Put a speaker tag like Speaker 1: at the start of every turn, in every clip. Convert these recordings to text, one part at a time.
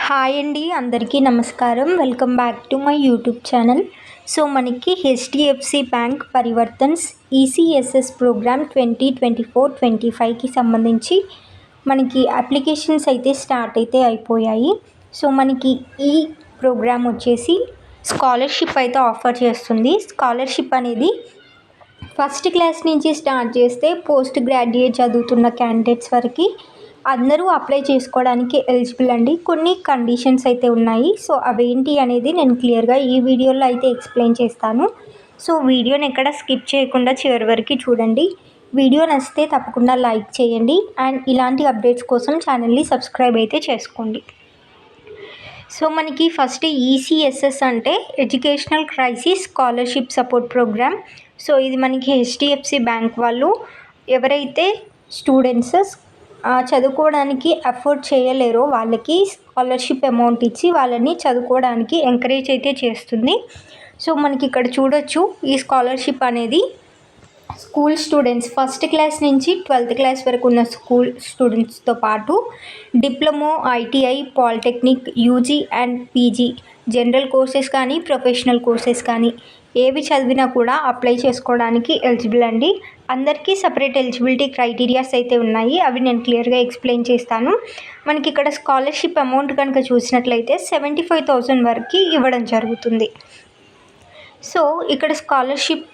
Speaker 1: Hi అండి, అందరికీ నమస్కారం. Welcome back to my YouTube channel. So మనకి HDFC bank Parivartan's ECSS program 2024-25కి సంబంధించి మనకి అప్లికేషన్స్ అయితే స్టార్ట్ అయితే అయిపోయాయి. సో మనకి ఈ ప్రోగ్రామ్ వచ్చేసి స్కాలర్షిప్ అయితే ఆఫర్ చేస్తుంది. స్కాలర్షిప్ అనేది ఫస్ట్ క్లాస్ నుంచి స్టార్ట్ చేస్తే పోస్ట్ గ్రాడ్యుయేట్ చదువుతున్న క్యాండిడేట్స్ వరకు అందరూ అప్లై చేసుకోవడానికి ఎలిజిబుల్ అండి. కొన్ని కండిషన్స్ అయితే ఉన్నాయి. సో అవేంటి అనేది నేను క్లియర్గా ఈ వీడియోలో అయితే ఎక్స్ప్లెయిన్ చేస్తాను. సో వీడియోని ఎక్కడ స్కిప్ చేయకుండా చివరి వరకు చూడండి. వీడియో నచ్చితే తప్పకుండా లైక్ చేయండి అండ్ ఇలాంటి అప్డేట్స్ కోసం ఛానల్ని సబ్స్క్రైబ్ అయితే చేసుకోండి. సో మనకి ఫస్ట్ ఈసీఎస్ఎస్ అంటే educational crisis scholarship support programme. So ఇది మనకి హెచ్డిఎఫ్సి బ్యాంక్ వాళ్ళు ఎవరైతే స్టూడెంట్స్ చదువుకోవడానికి అఫోర్డ్ చేయలేరో వాళ్ళకి స్కాలర్షిప్ అమౌంట్ ఇచ్చి వాళ్ళని చదువుకోవడానికి ఎంకరేజ్ అయితే చేస్తుంది. సో మనకి ఇక్కడ చూడొచ్చు, ఈ స్కాలర్షిప్ అనేది స్కూల్ స్టూడెంట్స్ ఫస్ట్ క్లాస్ నుంచి 12th క్లాస్ వరకు ఉన్న స్కూల్ స్టూడెంట్స్తో పాటు diploma, ITI, polytechnic, UG and PG general courses కానీ ప్రొఫెషనల్ కోర్సెస్ కానీ ఏవి చదివినా కూడా అప్లై చేసుకోవడానికి ఎలిజిబుల్ అండి. అందరికీ సపరేట్ ఎలిజిబిలిటీ క్రైటీరియాస్ అయితే ఉన్నాయి. అవి నేను క్లియర్గా ఎక్స్ప్లెయిన్ చేస్తాను. మనకి ఇక్కడ స్కాలర్షిప్ అమౌంట్ కనుక చూసినట్లయితే 75,000 వరకు ఇవ్వడం జరుగుతుంది. సో ఇక్కడ scholarship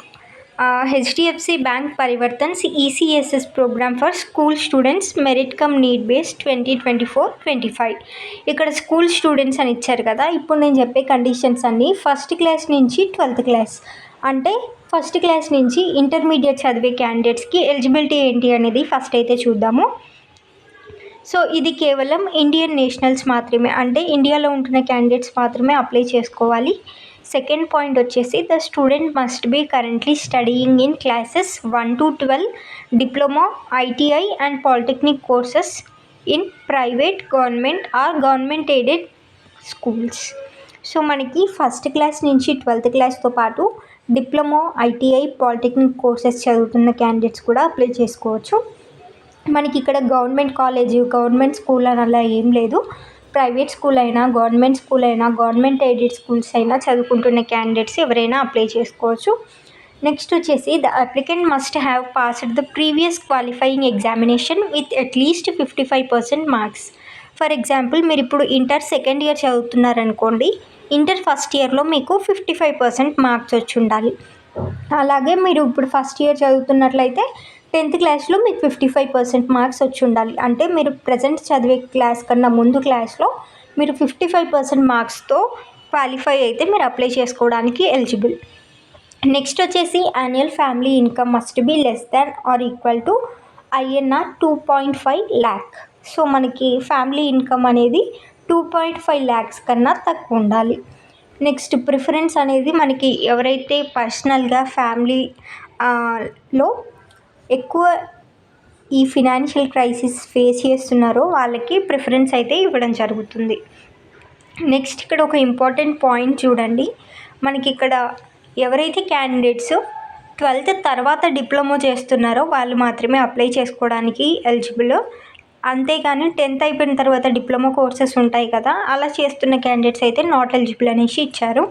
Speaker 1: HDFC bank Parivartan's ECSS programme for school students merit cum need based 2024-25. ఇక్కడ స్కూల్ స్టూడెంట్స్ అని ఇచ్చారు కదా. ఇప్పుడు నేను చెప్పే కండిషన్స్ అన్నీ ఫస్ట్ క్లాస్ నుంచి 12th క్లాస్ అంటే ఫస్ట్ క్లాస్ నుంచి ఇంటర్మీడియట్ చదివే క్యాండిడేట్స్కి ఎలిజిబిలిటీ ఏంటి అనేది ఫస్ట్ అయితే చూద్దాము. సో ఇది కేవలం ఇండియన్ నేషనల్స్ మాత్రమే, అంటే ఇండియాలో ఉంటున్న క్యాండిడేట్స్ మాత్రమే అప్లై చేసుకోవాలి. సెకండ్ పాయింట్ వచ్చేసి the student must be currently studying in classes 1 to 12 diploma, ITI and polytechnic courses in private, government or government aided schools. So మనకి ఫస్ట్ క్లాస్ నుంచి 12th క్లాస్తో పాటు డిప్లొమా, ఐటీఐ, పాలిటెక్నిక్ కోర్సెస్ చదువుతున్న candidates కూడా apply చేసుకోవచ్చు. మనకి ఇక్కడ government college, government school అని అలా ఏం లేదు. ప్రైవేట్ స్కూల్ అయినా, గవర్నమెంట్ స్కూల్ అయినా, గవర్నమెంట్ ఎయిడెడ్ స్కూల్స్ అయినా చదువుకుంటున్న క్యాండిడేట్స్ ఎవరైనా అప్లై చేసుకోవచ్చు. నెక్స్ట్ వచ్చేసి the applicant must have passed the previous qualifying examination with at least 55% marks. For example మీరు ఇప్పుడు ఇంటర్ సెకండ్ ఇయర్ చదువుతున్నారనుకోండి, ఇంటర్ ఫస్ట్ ఇయర్లో మీకు 55% మార్క్స్ వచ్చి ఉండాలి. అలాగే మీరు ఇప్పుడు ఫస్ట్ ఇయర్ చదువుతున్నట్లయితే 10th క్లాస్లో మీకు 55% మార్క్స్ వచ్చి ఉండాలి. అంటే మీరు ప్రజెంట్ చదివే క్లాస్ కన్నా ముందు క్లాస్లో మీరు 55% మార్క్స్తో క్వాలిఫై అయితే మీరు అప్లై చేసుకోవడానికి ఎలిజిబుల్. నెక్స్ట్ వచ్చేసి annual family income must be less than or equal to INR 2.5 lakh. So మనకి ఫ్యామిలీ ఇన్కమ్ అనేది 2.5 lakhs కన్నా తక్కువ ఉండాలి. నెక్స్ట్ ప్రిఫరెన్స్ అనేది మనకి ఎవరైతే పర్సనల్గా ఫ్యామిలీలో ఎక్కువ ఈ ఫినాన్షియల్ క్రైసిస్ ఫేస్ చేస్తున్నారో వాళ్ళకి ప్రిఫరెన్స్ అయితే ఇవ్వడం జరుగుతుంది. నెక్స్ట్ ఇక్కడ ఒక ఇంపార్టెంట్ పాయింట్ చూడండి. మనకి ఇక్కడ ఎవరైతే క్యాండిడేట్స్ 12th తర్వాత డిప్లొమా చేస్తున్నారో వాళ్ళు మాత్రమే అప్లై చేసుకోవడానికి ఎలిజిబుల్. అంతేగాని 10th అయిపోయిన తర్వాత డిప్లొమా కోర్సెస్ ఉంటాయి కదా, అలా చేస్తున్న క్యాండిడేట్స్ అయితే నాట్ ఎలిజిబుల్ అనేసి ఇచ్చారు.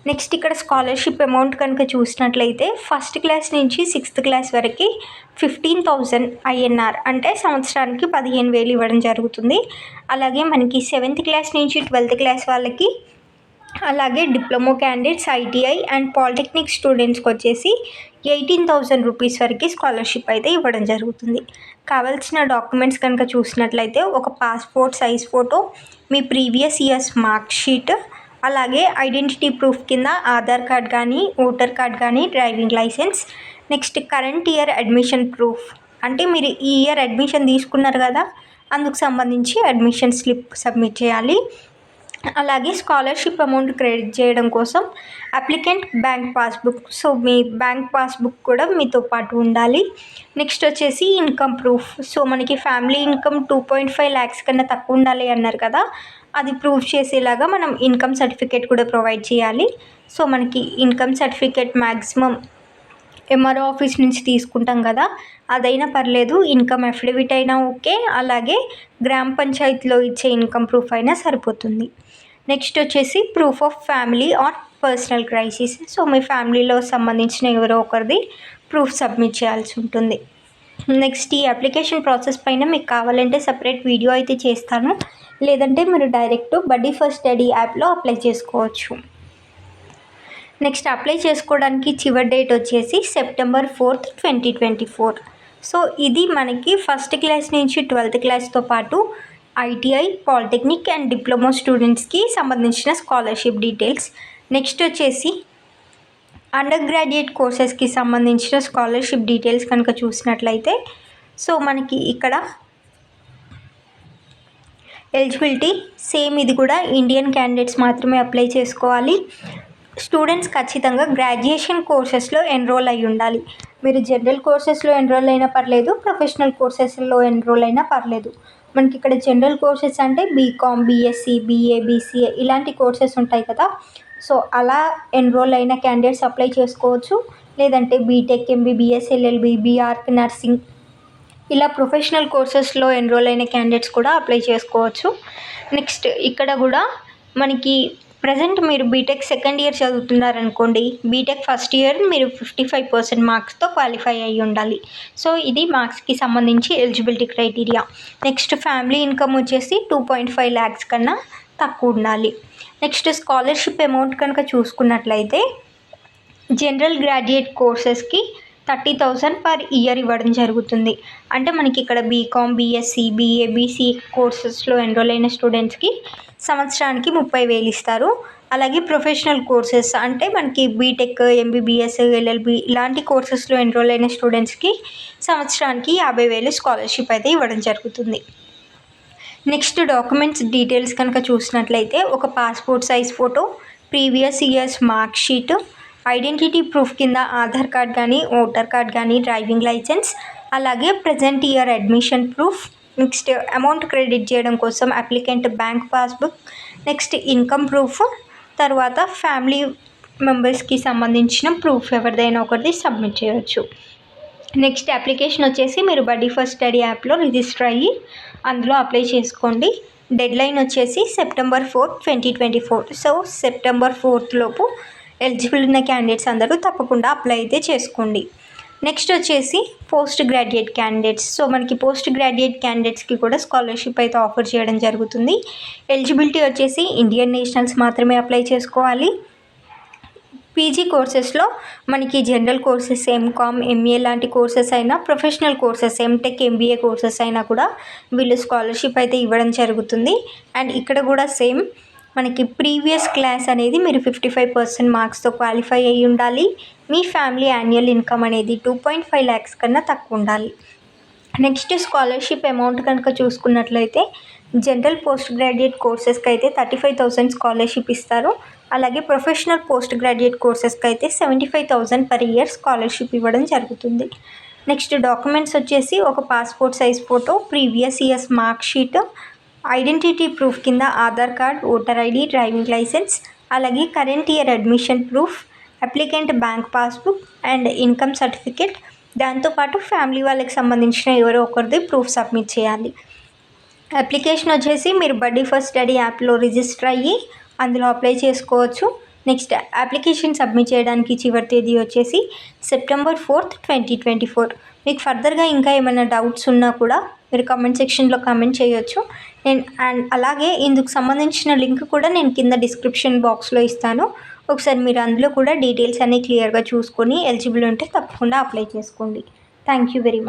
Speaker 1: నెక్స్ట్ ఇక్కడ స్కాలర్షిప్ అమౌంట్ కనుక చూసినట్లయితే ఫస్ట్ క్లాస్ నుంచి 6th క్లాస్ వరకు 15,000 INR అంటే సంవత్సరానికి 15,000 ఇవ్వడం జరుగుతుంది. అలాగే మనకి 7th క్లాస్ నుంచి 12th క్లాస్ వాళ్ళకి, అలాగే diploma candidates, ITI and polytechnic స్టూడెంట్స్కి వచ్చేసి 18,000 రూపీస్ వరకు స్కాలర్షిప్ అయితే ఇవ్వడం జరుగుతుంది. కావాల్సిన డాక్యుమెంట్స్ కనుక చూసినట్లయితే ఒక పాస్పోర్ట్ సైజ్ ఫోటో, మీ ప్రీవియస్ ఇయర్స్ మార్క్ షీట్, అలాగే ఐడెంటిటీ ప్రూఫ్ కింద ఆధార్ కార్డ్ కానీ, ఓటర్ కార్డ్ కానీ, driving licence. Next current year admission proof, అంటే మీరు ఈ ఇయర్ అడ్మిషన్ తీసుకున్నారు కదా, అందుకు సంబంధించి అడ్మిషన్ స్లిప్ సబ్మిట్ చేయాలి. అలాగే స్కాలర్షిప్ అమౌంట్ క్రెడిట్ చేయడం కోసం అప్లికెంట్ బ్యాంక్ పాస్బుక్, సో మీ బ్యాంక్ పాస్బుక్ కూడా మీతో పాటు ఉండాలి. నెక్స్ట్ వచ్చేసి ఇన్కమ్ ప్రూఫ్. సో మనకి ఫ్యామిలీ ఇన్కమ్ 2.5 lakhs కన్నా తక్కువ ఉండాలి అన్నారు కదా, అది ప్రూఫ్ చేసేలాగా మనం ఇన్కమ్ సర్టిఫికేట్ కూడా ప్రొవైడ్ చేయాలి. సో మనకి income certificate maximum MRO office నుంచి తీసుకుంటాం కదా, అదైనా పర్లేదు. ఇన్కమ్ అఫిడవిట్ అయినా ఓకే, అలాగే గ్రామ పంచాయతీలో ఇచ్చే ఇన్కమ్ ప్రూఫ్ అయినా సరిపోతుంది. నెక్స్ట్ వచ్చేసి proof of family or personal crisis. So మీ ఫ్యామిలీలో సంబంధించిన ఎవరో ఒకరిది ప్రూఫ్ సబ్మిట్ చేయాల్సి ఉంటుంది. నెక్స్ట్ ఈ అప్లికేషన్ ప్రాసెస్ పైన మీకు కావాలంటే సపరేట్ వీడియో అయితే చేస్తాను, లేదంటే మీరు డైరెక్ట్ బడ్డీ ఫర్ స్టడీ యాప్లో అప్లై చేసుకోవచ్చు. నెక్స్ట్ అప్లై చేసుకోవడానికి చివరి డేట్ వచ్చేసి సెప్టెంబర్ 4, 2024. సో ఇది మనకి ఫస్ట్ క్లాస్ నుంచి 12th క్లాస్తో పాటు ఐటీఐ, పాలిటెక్నిక్ అండ్ డిప్లొమా స్టూడెంట్స్కి సంబంధించిన స్కాలర్షిప్ డీటెయిల్స్. నెక్స్ట్ వచ్చేసి అండర్ గ్రాడ్యుయేట్ కోర్సెస్కి సంబంధించిన స్కాలర్షిప్ డీటెయిల్స్ కనుక చూసినట్లయితే, సో మనకి ఇక్కడ ఎలిజిబిలిటీ సేమ్, ఇది కూడా ఇండియన్ క్యాండిడేట్స్ మాత్రమే అప్లై చేసుకోవాలి. స్టూడెంట్స్ ఖచ్చితంగా గ్రాడ్యుయేషన్ కోర్సెస్లో ఎన్రోల్ అయి ఉండాలి. మీరు జనరల్ కోర్సెస్లో ఎన్రోల్ అయినా పర్లేదు, ప్రొఫెషనల్ కోర్సెస్లో ఎన్రోల్ అయినా పర్లేదు. మనకి ఇక్కడ జనరల్ కోర్సెస్ అంటే బీకామ్, బీఎస్సీ, బీఏ, బీసీఏ ఇలాంటి కోర్సెస్ ఉంటాయి కదా. సో అలా ఎన్రోల్ అయిన క్యాండిడేట్స్ అప్లై చేసుకోవచ్చు. లేదంటే B Tech, MBBS, LLB, B Arch, nursing ఇలా ప్రొఫెషనల్ కోర్సెస్లో ఎన్రోల్ అయిన క్యాండిడేట్స్ కూడా అప్లై చేసుకోవచ్చు. నెక్స్ట్ ఇక్కడ కూడా మనకి ప్రజెంట్ మీరు బీటెక్ సెకండ్ ఇయర్ చదువుతున్నారనుకోండి, బీటెక్ ఫస్ట్ ఇయర్ మీరు 55% మార్క్స్తో క్వాలిఫై అయ్యి ఉండాలి. సో ఇది మార్క్స్కి సంబంధించి eligibility criteria. Next family income వచ్చేసి 2.5 lakhs కన్నా తక్కువ ఉండాలి. నెక్స్ట్ స్కాలర్షిప్ అమౌంట్ కనుక చూసుకున్నట్లయితే జనరల్ గ్రాడ్యుయేట్ కోర్సెస్కి 30,000 per year ఇవ్వడం జరుగుతుంది. అంటే మనకి ఇక్కడ బీకామ్, బీఎస్సీ, బీఏ, బీసీ కోర్సెస్లో ఎన్రోల్ అయిన స్టూడెంట్స్కి సంవత్సరానికి 30,000 ఇస్తారు. అలాగే ప్రొఫెషనల్ కోర్సెస్ అంటే మనకి బీటెక్, ఎంబీబీఎస్, ఎల్ఎల్బీ ఇలాంటి కోర్సెస్లో ఎన్రోల్ అయిన స్టూడెంట్స్కి సంవత్సరానికి 50,000 స్కాలర్షిప్ అయితే ఇవ్వడం జరుగుతుంది. నెక్స్ట్ డాక్యుమెంట్స్ డీటెయిల్స్ కనుక చూసినట్లయితే ఒక passport size photo, previous years mark sheet, identity proof కింద ఆధార్ కార్డ్ కానీ, ఓటర్ కార్డ్ కానీ, డ్రైవింగ్ లైసెన్స్, అలాగే present year admission proof. Next amount credit చేయడం కోసం applicant bank passbook. Next income proof, తర్వాత ఫ్యామిలీ మెంబర్స్కి సంబంధించిన ప్రూఫ్ ఎవరిదైనా ఒకటి సబ్మిట్ చేయవచ్చు. నెక్స్ట్ అప్లికేషన్ వచ్చేసి మీరు బడ్డీ ఫర్ స్టడీ యాప్లో రిజిస్టర్ అయ్యి అందులో అప్లై చేసుకోండి. డెడ్ లైన్ వచ్చేసి సెప్టెంబర్ 4, 2024. సో సెప్టెంబర్ 4th లోపు ఎలిజిబుల్ ఉన్న క్యాండిడేట్స్ అందరూ తప్పకుండా అప్లై అయితే చేసుకోండి. నెక్స్ట్ వచ్చేసి పోస్ట్ గ్రాడ్యుయేట్ క్యాండిడేట్స్. సో మనకి పోస్ట్ గ్రాడ్యుయేట్ క్యాండిడేట్స్కి కూడా స్కాలర్షిప్ అయితే ఆఫర్ చేయడం జరుగుతుంది. ఎలిజిబిలిటీ వచ్చేసి ఇండియన్ నేషనల్స్ మాత్రమే అప్లై చేసుకోవాలి. పీజీ కోర్సెస్లో మనకి జనరల్ కోర్సెస్, ఎంకామ్, ఎంఏ లాంటి కోర్సెస్ అయినా, professional courses MTech, MBA courses అయినా కూడా వీళ్ళు స్కాలర్షిప్ అయితే ఇవ్వడం జరుగుతుంది. అండ్ ఇక్కడ కూడా సేమ్ మనకి ప్రీవియస్ క్లాస్ అనేది మీరు 55% మార్క్స్తో క్వాలిఫై అయ్యి ఉండాలి. మీ ఫ్యామిలీ యాన్యువల్ ఇన్కమ్ అనేది 2.5 lakhs కన్నా తక్కువ ఉండాలి. నెక్స్ట్ స్కాలర్షిప్ అమౌంట్ కనుక చూసుకున్నట్లయితే జనరల్ పోస్ట్ గ్రాడ్యుయేట్ కోర్సెస్కి అయితే 35,000 స్కాలర్షిప్ ఇస్తారు. అలాగే ప్రొఫెషనల్ పోస్ట్ గ్రాడ్యుయేట్ కోర్సెస్కి అయితే 75,000 per year స్కాలర్షిప్ ఇవ్వడం జరుగుతుంది. నెక్స్ట్ డాక్యుమెంట్స్ వచ్చేసి ఒక passport size photo, previous years mark sheet, identity proof కింద Aadhaar card, voter ID, driving licence, అలాగే current year admission proof, applicant bank passbook and income certificate. దాంతోపాటు family వాళ్ళకి సంబంధించిన ఎవరో ఒకరిది ప్రూఫ్ సబ్మిట్ చేయాలి. అప్లికేషన్ వచ్చేసి మీరు బడ్డీ ఫర్ స్టడీ యాప్లో రిజిస్టర్ అయ్యి అందులో అప్లై చేసుకోవచ్చు. నెక్స్ట్ అప్లికేషన్ సబ్మిట్ చేయడానికి చివరి తేదీ వచ్చేసి సెప్టెంబర్ 4, 2024. మీకు ఫర్దర్గా ఇంకా ఏమైనా డౌట్స్ ఉన్నా కూడా మీరు కామెంట్ సెక్షన్లో కామెంట్ చేయొచ్చు. అండ్ అలాగే ఇందుకు సంబంధించిన లింక్ కూడా నేను కింద డిస్క్రిప్షన్ బాక్స్లో ఇస్తాను. ఒకసారి మీరు అందులో కూడా డీటెయిల్స్ అన్నీ క్లియర్గా చూసుకొని ఎలిజిబుల్ ఉంటే తప్పకుండా అప్లై చేసుకోండి. Thank you very much.